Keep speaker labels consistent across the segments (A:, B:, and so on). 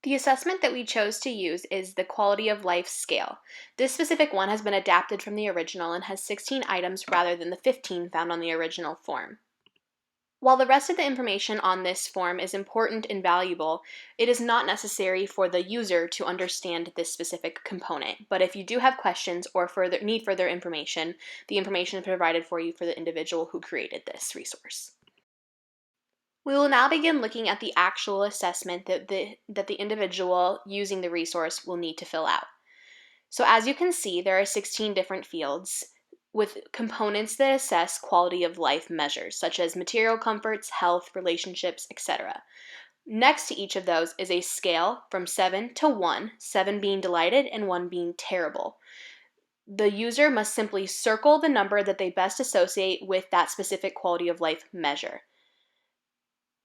A: The assessment that we chose to use is the Quality of Life Scale. This specific one has been adapted from the original and has 16 items rather than the 15 found on the original form. While the rest of the information on this form is important and valuable, it is not necessary for the user to understand this specific component. But if you do have questions or need further information, the information is provided for you for the individual who created this resource. We will now begin looking at the actual assessment that the individual using the resource will need to fill out. So as you can see, there are 16 different fields with components that assess quality of life measures, such as material comforts, health, relationships, etc. Next to each of those is a scale from 7 to 1, 7 being delighted and 1 being terrible. The user must simply circle the number that they best associate with that specific quality of life measure.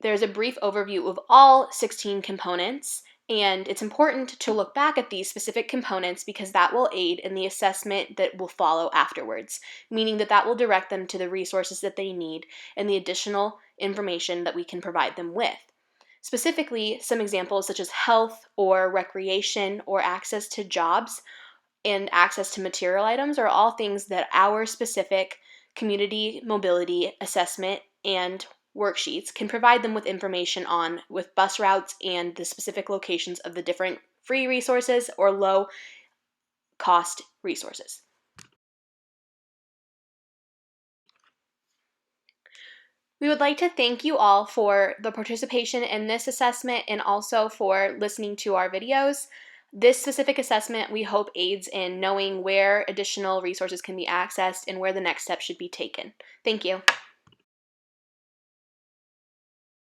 A: There's a brief overview of all 16 components, and it's important to look back at these specific components because that will aid in the assessment that will follow afterwards, meaning that will direct them to the resources that they need and the additional information that we can provide them with. Specifically, some examples such as health or recreation or access to jobs and access to material items are all things that our specific community mobility assessment and worksheets can provide them with information on, with bus routes and the specific locations of the different free resources or low cost resources. We would like to thank you all for the participation in this assessment and also for listening to our videos. This specific assessment we hope aids in knowing where additional resources can be accessed and where the next step should be taken. Thank you.